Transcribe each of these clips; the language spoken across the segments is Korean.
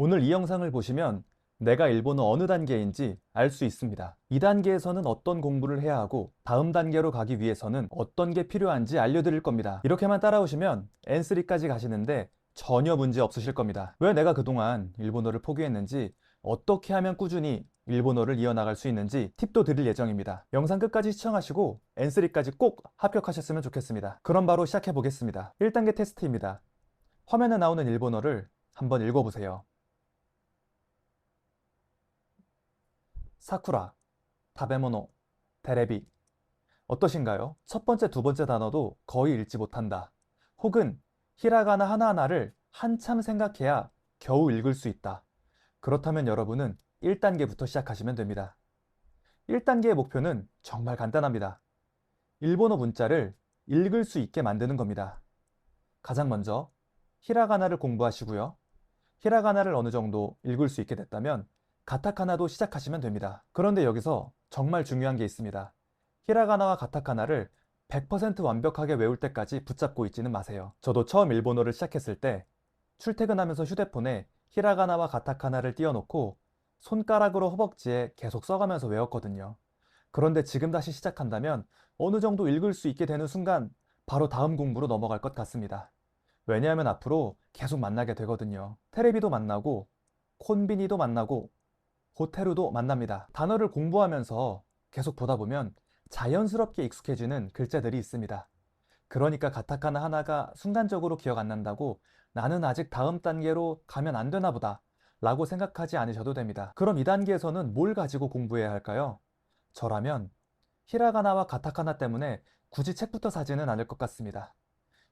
오늘 이 영상을 보시면 내가 일본어 어느 단계인지 알 수 있습니다. 이 단계에서는 어떤 공부를 해야 하고 다음 단계로 가기 위해서는 어떤 게 필요한지 알려드릴 겁니다. 이렇게만 따라오시면 N3까지 가시는데 전혀 문제 없으실 겁니다. 왜 내가 그동안 일본어를 포기했는지, 어떻게 하면 꾸준히 일본어를 이어나갈 수 있는지 팁도 드릴 예정입니다. 영상 끝까지 시청하시고 N3까지 꼭 합격하셨으면 좋겠습니다. 그럼 바로 시작해 보겠습니다. 1단계 테스트입니다. 화면에 나오는 일본어를 한번 읽어보세요. 사쿠라, 다베모노, 테레비. 어떠신가요? 첫 번째, 두 번째 단어도 거의 읽지 못한다. 혹은 히라가나 하나하나를 한참 생각해야 겨우 읽을 수 있다. 그렇다면 여러분은 1단계부터 시작하시면 됩니다. 1단계의 목표는 정말 간단합니다. 일본어 문자를 읽을 수 있게 만드는 겁니다. 가장 먼저 히라가나를 공부하시고요. 히라가나를 어느 정도 읽을 수 있게 됐다면 가타카나도 시작하시면 됩니다. 그런데 여기서 정말 중요한 게 있습니다. 히라가나와 가타카나를 100% 완벽하게 외울 때까지 붙잡고 있지는 마세요. 저도 처음 일본어를 시작했을 때 출퇴근하면서 휴대폰에 히라가나와 가타카나를 띄워놓고 손가락으로 허벅지에 계속 써가면서 외웠거든요. 그런데 지금 다시 시작한다면 어느 정도 읽을 수 있게 되는 순간 바로 다음 공부로 넘어갈 것 같습니다. 왜냐하면 앞으로 계속 만나게 되거든요. 테레비도 만나고 콘비니도 만나고 호테루도 만납니다. 단어를 공부하면서 계속 보다 보면 자연스럽게 익숙해지는 글자들이 있습니다. 그러니까 가타카나 하나가 순간적으로 기억 안 난다고 나는 아직 다음 단계로 가면 안 되나 보다 라고 생각하지 않으셔도 됩니다. 그럼 이 단계에서는 뭘 가지고 공부해야 할까요? 저라면 히라가나와 가타카나 때문에 굳이 책부터 사지는 않을 것 같습니다.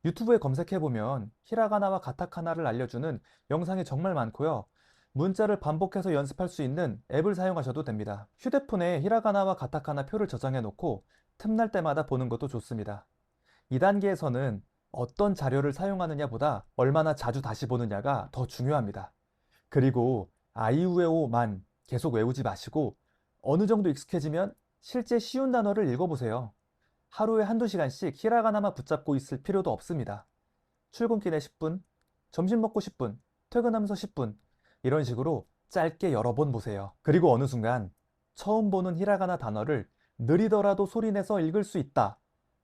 유튜브에 검색해보면 히라가나와 가타카나를 알려주는 영상이 정말 많고요. 문자를 반복해서 연습할 수 있는 앱을 사용하셔도 됩니다. 휴대폰에 히라가나와 가타카나 표를 저장해 놓고 틈날 때마다 보는 것도 좋습니다. 2단계에서는 어떤 자료를 사용하느냐보다 얼마나 자주 다시 보느냐가 더 중요합니다. 그리고 아이우에오만 계속 외우지 마시고 어느 정도 익숙해지면 실제 쉬운 단어를 읽어보세요. 하루에 한두 시간씩 히라가나만 붙잡고 있을 필요도 없습니다. 출근길에 10분, 점심 먹고 10분, 퇴근하면서 10분, 이런 식으로 짧게 여러 번 보세요. 그리고 어느 순간 처음 보는 히라가나 단어를 느리더라도 소리내서 읽을 수 있다.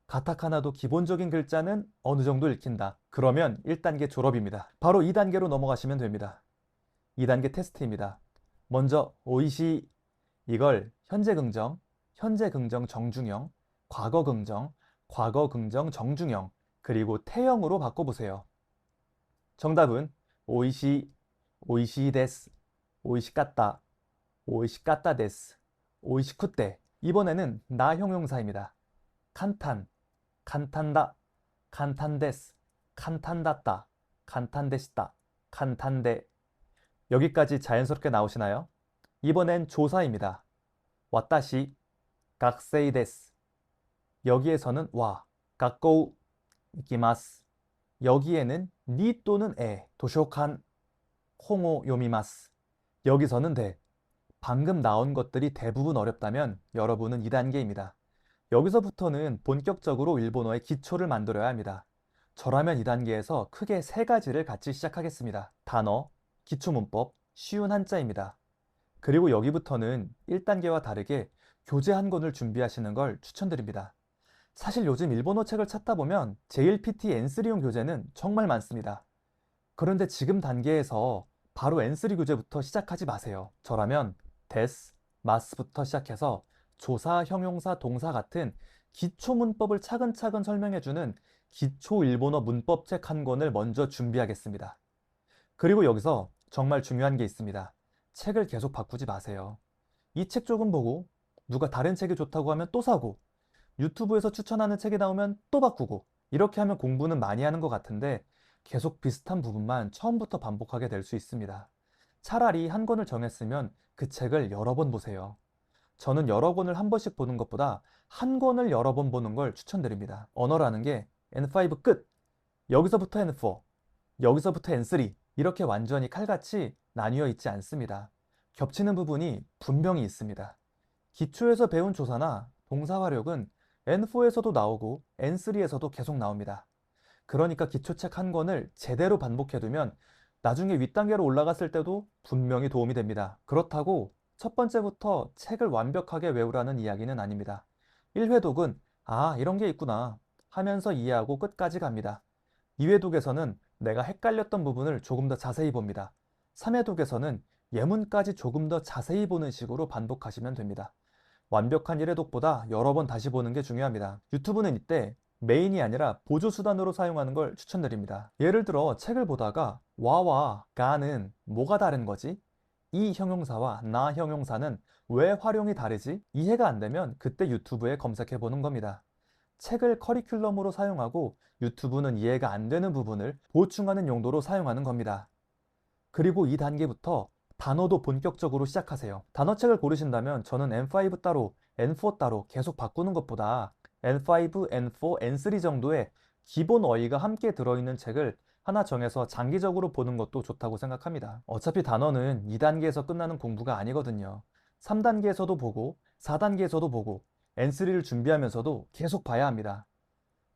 가타카나도 기본적인 글자는 어느 정도 읽힌다. 그러면 1단계 졸업입니다. 바로 2단계로 넘어가시면 됩니다. 2단계 테스트입니다. 먼저 오이시, 이걸 현재 긍정, 현재 긍정 정중형, 과거 긍정 정중형, 그리고 태형으로 바꿔보세요. 정답은 오이시, 오이시 데스, 오이시 까따, 오이시 까따 데스, 오이시 쿠떼. 이번에는 나 형용사입니다. 칸탄, 칸탄다, 칸탄데스, 칸탄다따, 칸탄데시다, 칸탄데. 여기까지 자연스럽게 나오시나요? 이번엔 조사입니다. 와타시, 각세이 데스. 여기에서는 와, 가까우, 이키마스. 여기에는 니 또는 에, 도쇼칸, 홍오 요미마스. 여기서는 데. 방금 나온 것들이 대부분 어렵다면 여러분은 2단계입니다. 여기서부터는 본격적으로 일본어의 기초를 만들어야 합니다. 저라면 2단계에서 크게 3가지를 같이 시작하겠습니다. 단어, 기초문법, 쉬운 한자입니다. 그리고 여기부터는 1단계와 다르게 교재 한 권을 준비하시는 걸 추천드립니다. 사실 요즘 일본어 책을 찾다 보면 JLPT N3용 교재는 정말 많습니다. 그런데 지금 단계에서 바로 N3 교재부터 시작하지 마세요. 저라면 데스, 마스부터 시작해서 조사, 형용사, 동사 같은 기초 문법을 차근차근 설명해주는 기초 일본어 문법책 한 권을 먼저 준비하겠습니다. 그리고 여기서 정말 중요한 게 있습니다. 책을 계속 바꾸지 마세요. 이 책 조금 보고 누가 다른 책이 좋다고 하면 또 사고 유튜브에서 추천하는 책이 나오면 또 바꾸고 이렇게 하면 공부는 많이 하는 것 같은데 계속 비슷한 부분만 처음부터 반복하게 될 수 있습니다. 차라리 한 권을 정했으면 그 책을 여러 번 보세요. 저는 여러 권을 한 번씩 보는 것보다 한 권을 여러 번 보는 걸 추천드립니다. 언어라는 게 N5 끝! 여기서부터 N4, 여기서부터 N3 이렇게 완전히 칼같이 나뉘어 있지 않습니다. 겹치는 부분이 분명히 있습니다. 기초에서 배운 조사나 동사 활용은 N4에서도 나오고 N3에서도 계속 나옵니다. 그러니까 기초책 한 권을 제대로 반복해두면 나중에 윗단계로 올라갔을 때도 분명히 도움이 됩니다. 그렇다고 첫 번째부터 책을 완벽하게 외우라는 이야기는 아닙니다. 1회독은 아, 이런 게 있구나 하면서 이해하고 끝까지 갑니다. 2회독에서는 내가 헷갈렸던 부분을 조금 더 자세히 봅니다. 3회독에서는 예문까지 조금 더 자세히 보는 식으로 반복하시면 됩니다. 완벽한 1회독보다 여러 번 다시 보는 게 중요합니다. 유튜브는 이때 메인이 아니라 보조수단으로 사용하는 걸 추천드립니다. 예를 들어 책을 보다가 와와 가는 뭐가 다른 거지? 이 형용사와 나 형용사는 왜 활용이 다르지? 이해가 안 되면 그때 유튜브에 검색해 보는 겁니다. 책을 커리큘럼으로 사용하고 유튜브는 이해가 안 되는 부분을 보충하는 용도로 사용하는 겁니다. 그리고 이 단계부터 단어도 본격적으로 시작하세요. 단어책을 고르신다면 저는 N5 따로, N4 따로 계속 바꾸는 것보다 N5, N4, N3 정도의 기본 어휘가 함께 들어있는 책을 하나 정해서 장기적으로 보는 것도 좋다고 생각합니다. 어차피 단어는 2단계에서 끝나는 공부가 아니거든요. 3단계에서도 보고 4단계에서도 보고 N3를 준비하면서도 계속 봐야 합니다.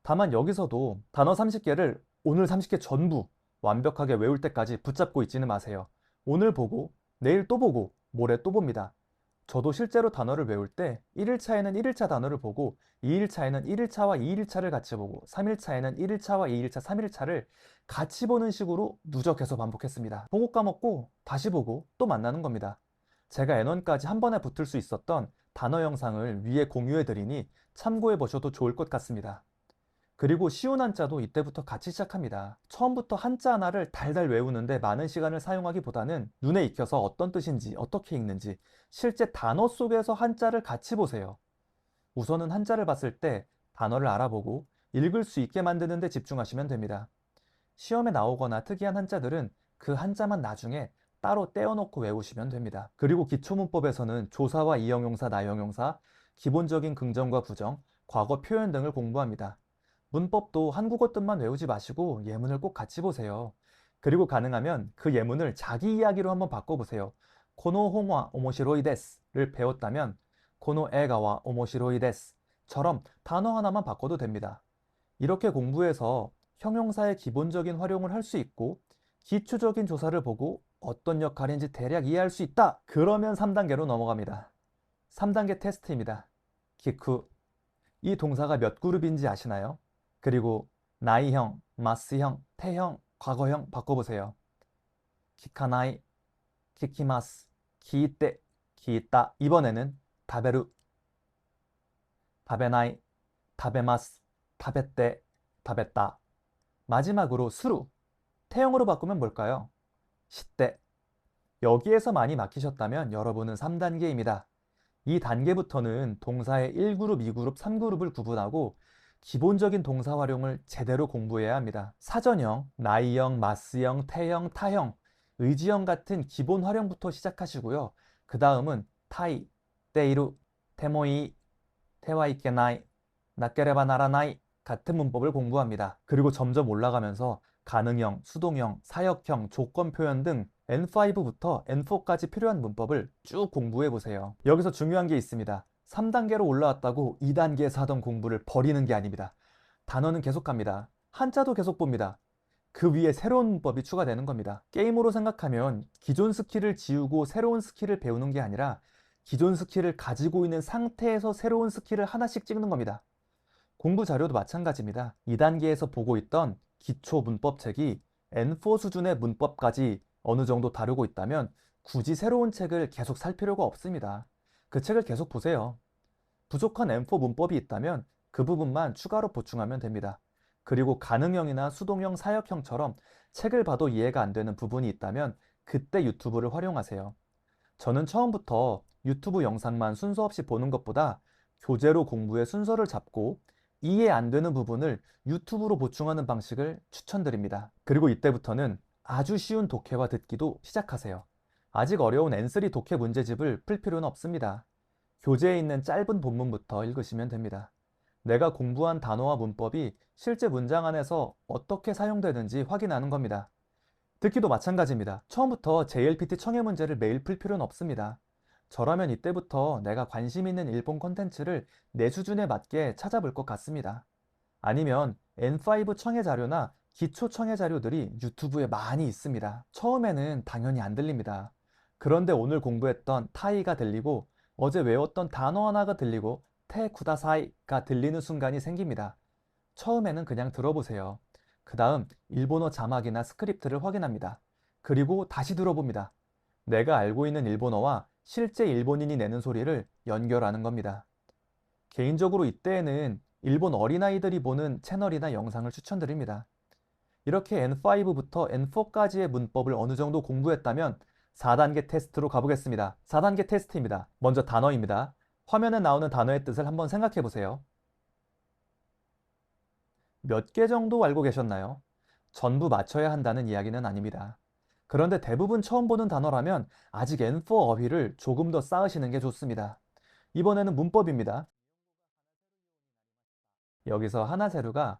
다만 여기서도 단어 30개를 오늘 30개 전부 완벽하게 외울 때까지 붙잡고 있지는 마세요. 오늘 보고 내일 또 보고 모레 또 봅니다. 저도 실제로 단어를 외울 때 1일차에는 1일차 단어를 보고 2일차에는 1일차와 2일차를 같이 보고 3일차에는 1일차와 2일차, 3일차를 같이 보는 식으로 누적해서 반복했습니다. 보고 까먹고 다시 보고 또 만나는 겁니다. 제가 N1까지 한 번에 붙을 수 있었던 단어 영상을 위에 공유해 드리니 참고해 보셔도 좋을 것 같습니다. 그리고 쉬운 한자도 이때부터 같이 시작합니다. 처음부터 한자 하나를 달달 외우는데 많은 시간을 사용하기보다는 눈에 익혀서 어떤 뜻인지 어떻게 읽는지 실제 단어 속에서 한자를 같이 보세요. 우선은 한자를 봤을 때 단어를 알아보고 읽을 수 있게 만드는 데 집중하시면 됩니다. 시험에 나오거나 특이한 한자들은 그 한자만 나중에 따로 떼어놓고 외우시면 됩니다. 그리고 기초문법에서는 조사와 이형용사, 나형용사, 기본적인 긍정과 부정, 과거 표현 등을 공부합니다. 문법도 한국어 뜻만 외우지 마시고 예문을 꼭 같이 보세요. 그리고 가능하면 그 예문을 자기 이야기로 한번 바꿔보세요. 코노 홍화 오모시로이 데스를 배웠다면 코노 에가와 오모시로이 데스처럼 단어 하나만 바꿔도 됩니다. 이렇게 공부해서 형용사의 기본적인 활용을 할 수 있고 기초적인 조사를 보고 어떤 역할인지 대략 이해할 수 있다. 그러면 3단계로 넘어갑니다. 3단계 테스트입니다. 기쿠. 이 동사가 몇 그룹인지 아시나요? 그리고 나이형, 마스형, 태형, 과거형 바꿔보세요. 키카나이, 키키마스, 키이떼, 키이따. 이번에는 다베루, 다베나이, 다베마스, 다베떼, 다베따. 마지막으로 수루, 태형으로 바꾸면 뭘까요? 시떼. 여기에서 많이 막히셨다면 여러분은 3단계입니다. 이 단계부터는 동사의 1그룹, 2그룹, 3그룹을 구분하고 기본적인 동사 활용을 제대로 공부해야 합니다. 사전형, 나이형, 마스형, 태형, 타형, 의지형 같은 기본 활용부터 시작하시고요. 그 다음은 타이, 때이루, 테모이, 테와이케나이, 나케레바 나라나이 같은 문법을 공부합니다. 그리고 점점 올라가면서 가능형, 수동형, 사역형, 조건 표현 등 N5부터 N4까지 필요한 문법을 쭉 공부해 보세요. 여기서 중요한 게 있습니다. 3단계로 올라왔다고 2단계에서 하던 공부를 버리는 게 아닙니다. 단어는 계속 갑니다. 한자도 계속 봅니다. 그 위에 새로운 문법이 추가되는 겁니다. 게임으로 생각하면 기존 스킬을 지우고 새로운 스킬을 배우는 게 아니라 기존 스킬을 가지고 있는 상태에서 새로운 스킬을 하나씩 찍는 겁니다. 공부 자료도 마찬가지입니다. 2단계에서 보고 있던 기초 문법책이 N4 수준의 문법까지 어느 정도 다루고 있다면 굳이 새로운 책을 계속 살 필요가 없습니다. 그 책을 계속 보세요. 부족한 M4 문법이 있다면 그 부분만 추가로 보충하면 됩니다. 그리고 가능형이나 수동형, 사역형처럼 책을 봐도 이해가 안 되는 부분이 있다면 그때 유튜브를 활용하세요. 저는 처음부터 유튜브 영상만 순서 없이 보는 것보다 교재로 공부의 순서를 잡고 이해 안 되는 부분을 유튜브로 보충하는 방식을 추천드립니다. 그리고 이때부터는 아주 쉬운 독해와 듣기도 시작하세요. 아직 어려운 N3 독해 문제집을 풀 필요는 없습니다. 교재에 있는 짧은 본문부터 읽으시면 됩니다. 내가 공부한 단어와 문법이 실제 문장 안에서 어떻게 사용되는지 확인하는 겁니다. 듣기도 마찬가지입니다. 처음부터 JLPT 청해 문제를 매일 풀 필요는 없습니다. 저라면 이때부터 내가 관심 있는 일본 콘텐츠를 내 수준에 맞게 찾아볼 것 같습니다. 아니면 N5 청해 자료나 기초 청해 자료들이 유튜브에 많이 있습니다. 처음에는 당연히 안 들립니다. 그런데 오늘 공부했던 타이가 들리고 어제 외웠던 단어 하나가 들리고 테 쿠다사이가 들리는 순간이 생깁니다. 처음에는 그냥 들어보세요. 그 다음 일본어 자막이나 스크립트를 확인합니다. 그리고 다시 들어봅니다. 내가 알고 있는 일본어와 실제 일본인이 내는 소리를 연결하는 겁니다. 개인적으로 이때에는 일본 어린아이들이 보는 채널이나 영상을 추천드립니다. 이렇게 N5부터 N4까지의 문법을 어느 정도 공부했다면 4단계 테스트로 가보겠습니다. 4단계 테스트입니다. 먼저 단어입니다. 화면에 나오는 단어의 뜻을 한번 생각해 보세요. 몇 개 정도 알고 계셨나요? 전부 맞춰야 한다는 이야기는 아닙니다. 그런데 대부분 처음 보는 단어라면 아직 N4 어휘를 조금 더 쌓으시는 게 좋습니다. 이번에는 문법입니다. 여기서 하나세루가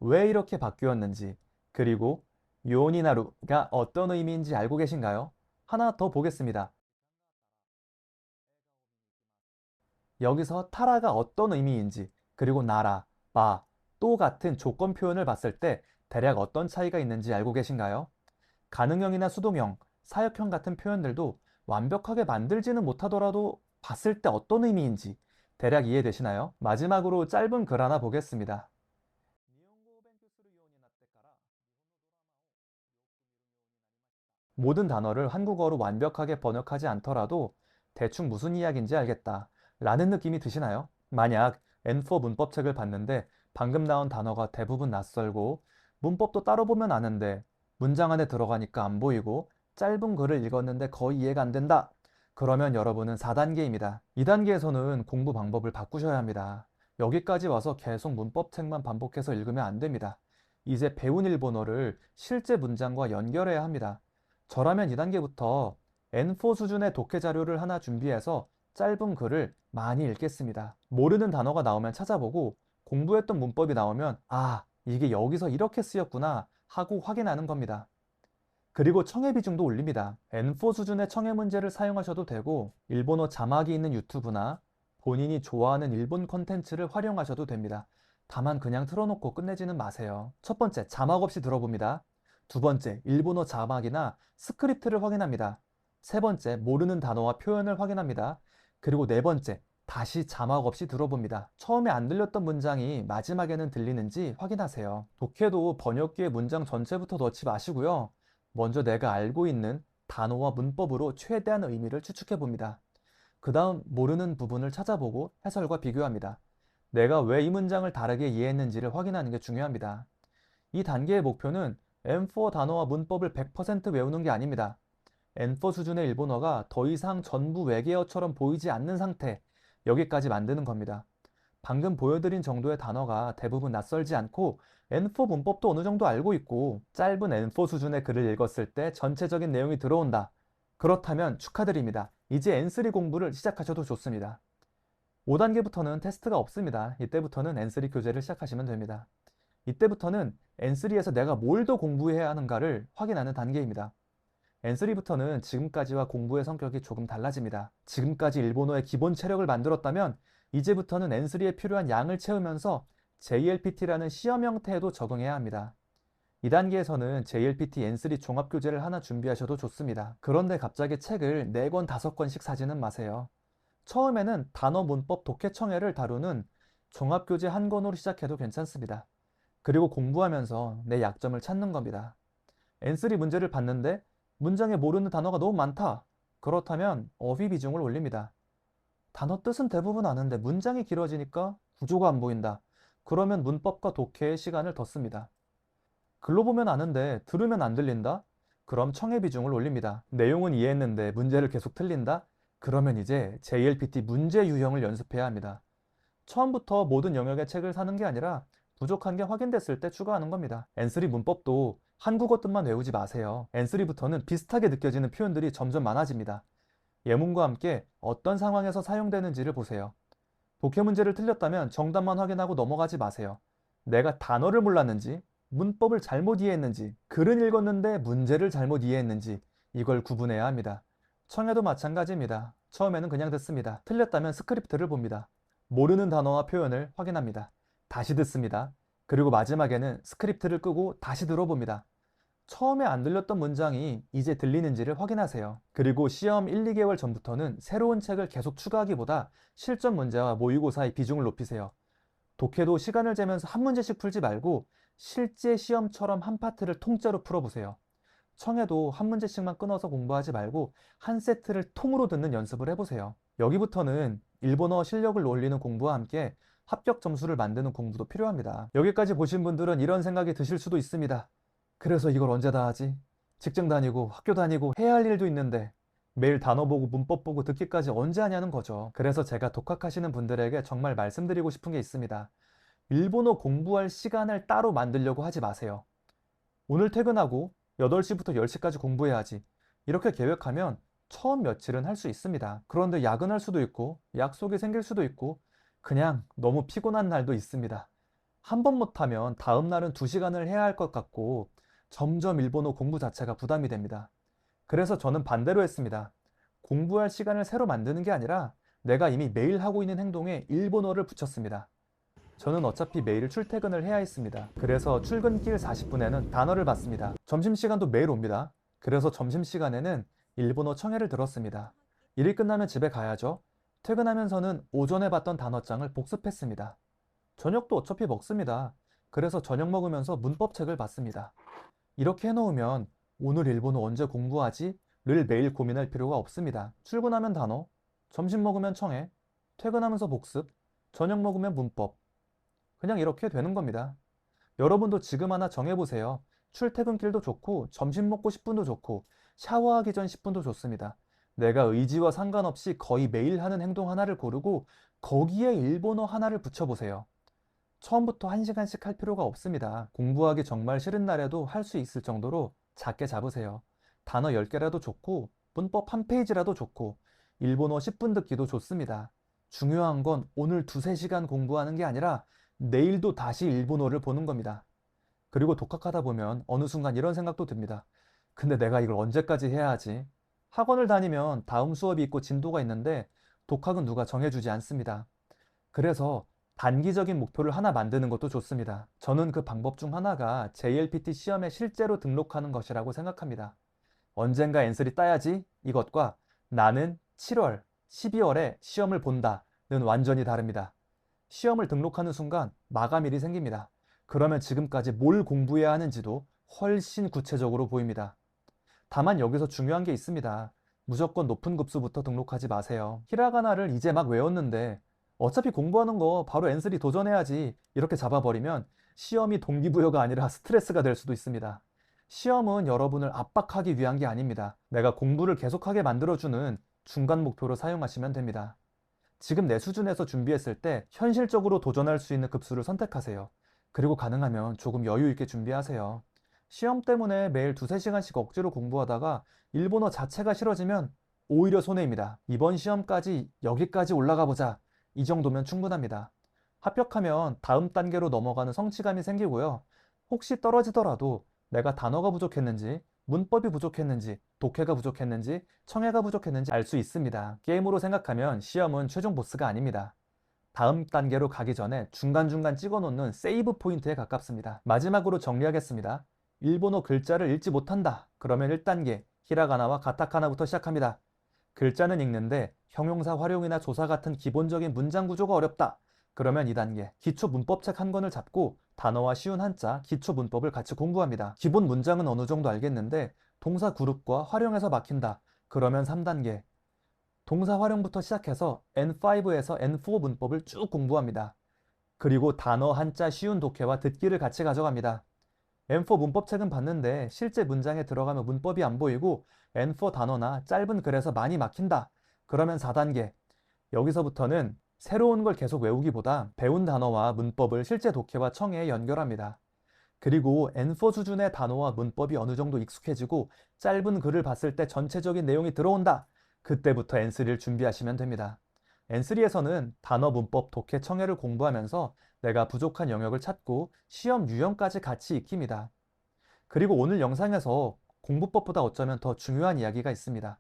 왜 이렇게 바뀌었는지, 그리고 요니나루가 어떤 의미인지 알고 계신가요? 하나 더 보겠습니다. 여기서 타라가 어떤 의미인지, 그리고 나라, 바, 또 같은 조건 표현을 봤을 때 대략 어떤 차이가 있는지 알고 계신가요? 가능형이나 수동형, 사역형 같은 표현들도 완벽하게 만들지는 못하더라도 봤을 때 어떤 의미인지 대략 이해되시나요? 마지막으로 짧은 글 하나 보겠습니다. 모든 단어를 한국어로 완벽하게 번역하지 않더라도 대충 무슨 이야기인지 알겠다 라는 느낌이 드시나요? 만약 N4 문법책을 봤는데 방금 나온 단어가 대부분 낯설고 문법도 따로 보면 아는데 문장 안에 들어가니까 안 보이고 짧은 글을 읽었는데 거의 이해가 안 된다. 그러면 여러분은 4단계입니다. 2단계에서는 공부 방법을 바꾸셔야 합니다. 여기까지 와서 계속 문법책만 반복해서 읽으면 안 됩니다. 이제 배운 일본어를 실제 문장과 연결해야 합니다. 저라면 2단계부터 N4 수준의 독해 자료를 하나 준비해서 짧은 글을 많이 읽겠습니다. 모르는 단어가 나오면 찾아보고 공부했던 문법이 나오면 아, 이게 여기서 이렇게 쓰였구나 하고 확인하는 겁니다. 그리고 청해 비중도 올립니다. N4 수준의 청해 문제를 사용하셔도 되고 일본어 자막이 있는 유튜브나 본인이 좋아하는 일본 콘텐츠를 활용하셔도 됩니다. 다만 그냥 틀어놓고 끝내지는 마세요. 첫 번째, 자막 없이 들어봅니다. 두 번째, 일본어 자막이나 스크립트를 확인합니다. 세 번째, 모르는 단어와 표현을 확인합니다. 그리고 네 번째, 다시 자막 없이 들어봅니다. 처음에 안 들렸던 문장이 마지막에는 들리는지 확인하세요. 독해도 번역기에 문장 전체부터 넣지 마시고요. 먼저 내가 알고 있는 단어와 문법으로 최대한 의미를 추측해 봅니다. 그 다음 모르는 부분을 찾아보고 해설과 비교합니다. 내가 왜 이 문장을 다르게 이해했는지를 확인하는 게 중요합니다. 이 단계의 목표는 M4 단어와 문법을 100% 외우는 게 아닙니다. N4 수준의 일본어가 더 이상 전부 외계어처럼 보이지 않는 상태, 여기까지 만드는 겁니다. 방금 보여드린 정도의 단어가 대부분 낯설지 않고 N4 문법도 어느 정도 알고 있고 짧은 N4 수준의 글을 읽었을 때 전체적인 내용이 들어온다. 그렇다면 축하드립니다. 이제 N3 공부를 시작하셔도 좋습니다. 5단계부터는 테스트가 없습니다. 이때부터는 N3 교재를 시작하시면 됩니다. 이때부터는 N3에서 내가 뭘 더 공부해야 하는가를 확인하는 단계입니다. N3부터는 지금까지와 공부의 성격이 조금 달라집니다. 지금까지 일본어의 기본 체력을 만들었다면 이제부터는 N3에 필요한 양을 채우면서 JLPT라는 시험 형태에도 적응해야 합니다. 2단계에서는 JLPT N3 종합교재를 하나 준비하셔도 좋습니다. 그런데 갑자기 책을 4권, 5권씩 사지는 마세요. 처음에는 단어, 문법, 독해 청해를 다루는 종합교재 한 권으로 시작해도 괜찮습니다. 그리고 공부하면서 내 약점을 찾는 겁니다. N3 문제를 봤는데 문장에 모르는 단어가 너무 많다. 그렇다면 어휘 비중을 올립니다. 단어 뜻은 대부분 아는데 문장이 길어지니까 구조가 안 보인다. 그러면 문법과 독해의 시간을 더 씁니다. 글로 보면 아는데 들으면 안 들린다? 그럼 청해 비중을 올립니다. 내용은 이해했는데 문제를 계속 틀린다? 그러면 이제 JLPT 문제 유형을 연습해야 합니다. 처음부터 모든 영역의 책을 사는 게 아니라 부족한 게 확인됐을 때 추가하는 겁니다. N3 문법도 한국어 뜻만 외우지 마세요. N3부터는 비슷하게 느껴지는 표현들이 점점 많아집니다. 예문과 함께 어떤 상황에서 사용되는지를 보세요. 독해 문제를 틀렸다면 정답만 확인하고 넘어가지 마세요. 내가 단어를 몰랐는지, 문법을 잘못 이해했는지, 글은 읽었는데 문제를 잘못 이해했는지 이걸 구분해야 합니다. 청해도 마찬가지입니다. 처음에는 그냥 듣습니다. 틀렸다면 스크립트를 봅니다. 모르는 단어와 표현을 확인합니다. 다시 듣습니다. 그리고 마지막에는 스크립트를 끄고 다시 들어봅니다. 처음에 안 들렸던 문장이 이제 들리는지를 확인하세요. 그리고 시험 1, 2개월 전부터는 새로운 책을 계속 추가하기보다 실전 문제와 모의고사의 비중을 높이세요. 독해도 시간을 재면서 한 문제씩 풀지 말고 실제 시험처럼 한 파트를 통째로 풀어보세요. 청해도 한 문제씩만 끊어서 공부하지 말고 한 세트를 통으로 듣는 연습을 해보세요. 여기부터는 일본어 실력을 올리는 공부와 함께 합격 점수를 만드는 공부도 필요합니다. 여기까지 보신 분들은 이런 생각이 드실 수도 있습니다. 그래서 이걸 언제 다 하지? 직장 다니고 학교 다니고 해야 할 일도 있는데 매일 단어 보고 문법 보고 듣기까지 언제 하냐는 거죠. 그래서 제가 독학하시는 분들에게 정말 말씀드리고 싶은 게 있습니다. 일본어 공부할 시간을 따로 만들려고 하지 마세요. 오늘 퇴근하고 8시부터 10시까지 공부해야지. 이렇게 계획하면 처음 며칠은 할 수 있습니다. 그런데 야근할 수도 있고 약속이 생길 수도 있고 그냥 너무 피곤한 날도 있습니다. 한 번 못하면 다음 날은 2시간을 해야 할 것 같고 점점 일본어 공부 자체가 부담이 됩니다. 그래서 저는 반대로 했습니다. 공부할 시간을 새로 만드는 게 아니라 내가 이미 매일 하고 있는 행동에 일본어를 붙였습니다. 저는 어차피 매일 출퇴근을 해야 했습니다. 그래서 출근길 40분에는 단어를 받습니다. 점심시간도 매일 옵니다. 그래서 점심시간에는 일본어 청해를 들었습니다. 일이 끝나면 집에 가야죠. 퇴근하면서는 오전에 봤던 단어장을 복습했습니다. 저녁도 어차피 먹습니다. 그래서 저녁 먹으면서 문법책을 봤습니다. 이렇게 해놓으면 오늘 일본어 언제 공부하지? 를 매일 고민할 필요가 없습니다. 출근하면 단어, 점심 먹으면 청해, 퇴근하면서 복습, 저녁 먹으면 문법. 그냥 이렇게 되는 겁니다. 여러분도 지금 하나 정해보세요. 출퇴근길도 좋고, 점심 먹고 10분도 좋고, 샤워하기 전 10분도 좋습니다. 내가 의지와 상관없이 거의 매일 하는 행동 하나를 고르고, 거기에 일본어 하나를 붙여보세요. 처음부터 1시간씩 할 필요가 없습니다. 공부하기 정말 싫은 날에도 할 수 있을 정도로 작게 잡으세요. 단어 10개라도 좋고, 문법 한 페이지라도 좋고, 일본어 10분 듣기도 좋습니다. 중요한 건 오늘 2~3시간 공부하는 게 아니라 내일도 다시 일본어를 보는 겁니다. 그리고 독학하다 보면 어느 순간 이런 생각도 듭니다. 근데 내가 이걸 언제까지 해야 하지? 학원을 다니면 다음 수업이 있고 진도가 있는데 독학은 누가 정해주지 않습니다. 그래서 단기적인 목표를 하나 만드는 것도 좋습니다. 저는 그 방법 중 하나가 JLPT 시험에 실제로 등록하는 것이라고 생각합니다. 언젠가 엔슬이 따야지 이것과 나는 7월, 12월에 시험을 본다는 완전히 다릅니다. 시험을 등록하는 순간 마감일이 생깁니다. 그러면 지금까지 뭘 공부해야 하는지도 훨씬 구체적으로 보입니다. 다만 여기서 중요한 게 있습니다. 무조건 높은 급수부터 등록하지 마세요. 히라가나를 이제 막 외웠는데 어차피 공부하는 거 바로 엔슬이 도전해야지 이렇게 잡아버리면 시험이 동기부여가 아니라 스트레스가 될 수도 있습니다. 시험은 여러분을 압박하기 위한 게 아닙니다. 내가 공부를 계속하게 만들어주는 중간 목표로 사용하시면 됩니다. 지금 내 수준에서 준비했을 때 현실적으로 도전할 수 있는 급수를 선택하세요. 그리고 가능하면 조금 여유 있게 준비하세요. 시험 때문에 매일 2~3시간씩 억지로 공부하다가 일본어 자체가 싫어지면 오히려 손해입니다. 이번 시험까지 여기까지 올라가 보자. 이 정도면 충분합니다. 합격하면 다음 단계로 넘어가는 성취감이 생기고요. 혹시 떨어지더라도 내가 단어가 부족했는지, 문법이 부족했는지, 독해가 부족했는지, 청해가 부족했는지 알 수 있습니다. 게임으로 생각하면 시험은 최종 보스가 아닙니다. 다음 단계로 가기 전에 중간중간 찍어놓는 세이브 포인트에 가깝습니다. 마지막으로 정리하겠습니다. 일본어 글자를 읽지 못한다. 그러면 1단계, 히라가나와 가타카나부터 시작합니다. 글자는 읽는데 형용사 활용이나 조사 같은 기본적인 문장 구조가 어렵다. 그러면 2단계, 기초 문법책 한 권을 잡고 단어와 쉬운 한자, 기초 문법을 같이 공부합니다. 기본 문장은 어느 정도 알겠는데 동사 그룹과 활용해서 막힌다. 그러면 3단계, 동사 활용부터 시작해서 N5에서 N4 문법을 쭉 공부합니다. 그리고 단어, 한자, 쉬운 독해와 듣기를 같이 가져갑니다. N4 문법책은 봤는데 실제 문장에 들어가면 문법이 안 보이고 N4 단어나 짧은 글에서 많이 막힌다. 그러면 4단계. 여기서부터는 새로운 걸 계속 외우기보다 배운 단어와 문법을 실제 독해와 청해에 연결합니다. 그리고 N4 수준의 단어와 문법이 어느 정도 익숙해지고 짧은 글을 봤을 때 전체적인 내용이 들어온다. 그때부터 N3를 준비하시면 됩니다. N3에서는 단어, 문법, 독해, 청해를 공부하면서 내가 부족한 영역을 찾고 시험 유형까지 같이 익힙니다. 그리고 오늘 영상에서 공부법보다 어쩌면 더 중요한 이야기가 있습니다.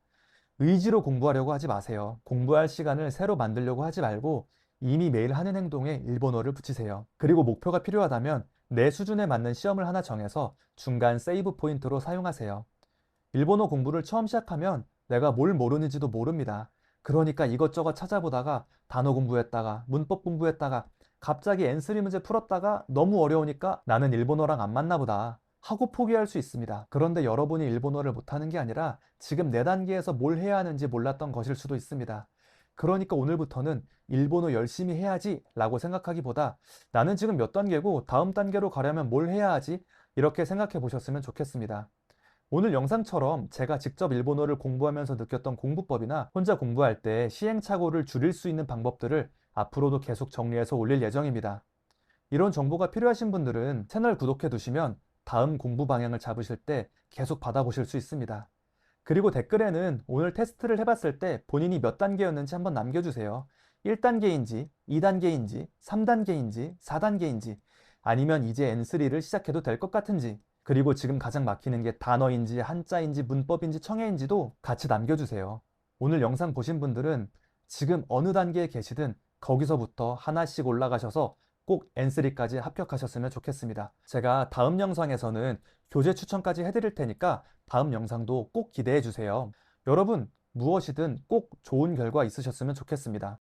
의지로 공부하려고 하지 마세요. 공부할 시간을 새로 만들려고 하지 말고 이미 매일 하는 행동에 일본어를 붙이세요. 그리고 목표가 필요하다면 내 수준에 맞는 시험을 하나 정해서 중간 세이브 포인트로 사용하세요. 일본어 공부를 처음 시작하면 내가 뭘 모르는지도 모릅니다. 그러니까 이것저것 찾아보다가 단어 공부했다가 문법 공부했다가 갑자기 N3 문제 풀었다가 너무 어려우니까 나는 일본어랑 안 맞나 보다 하고 포기할 수 있습니다. 그런데 여러분이 일본어를 못하는 게 아니라 지금 내 단계에서 뭘 해야 하는지 몰랐던 것일 수도 있습니다. 그러니까 오늘부터는 일본어 열심히 해야지 라고 생각하기보다 나는 지금 몇 단계고 다음 단계로 가려면 뭘 해야 하지? 이렇게 생각해 보셨으면 좋겠습니다. 오늘 영상처럼 제가 직접 일본어를 공부하면서 느꼈던 공부법이나 혼자 공부할 때 시행착오를 줄일 수 있는 방법들을 앞으로도 계속 정리해서 올릴 예정입니다. 이런 정보가 필요하신 분들은 채널 구독해 두시면 다음 공부 방향을 잡으실 때 계속 받아보실 수 있습니다. 그리고 댓글에는 오늘 테스트를 해봤을 때 본인이 몇 단계였는지 한번 남겨주세요. 1단계인지, 2단계인지, 3단계인지, 4단계인지, 아니면 이제 N3를 시작해도 될 것 같은지, 그리고 지금 가장 막히는 게 단어인지, 한자인지, 문법인지, 청해인지도 같이 남겨주세요. 오늘 영상 보신 분들은 지금 어느 단계에 계시든 거기서부터 하나씩 올라가셔서 꼭 N3까지 합격하셨으면 좋겠습니다. 제가 다음 영상에서는 교재 추천까지 해드릴 테니까 다음 영상도 꼭 기대해 주세요. 여러분, 무엇이든 꼭 좋은 결과 있으셨으면 좋겠습니다.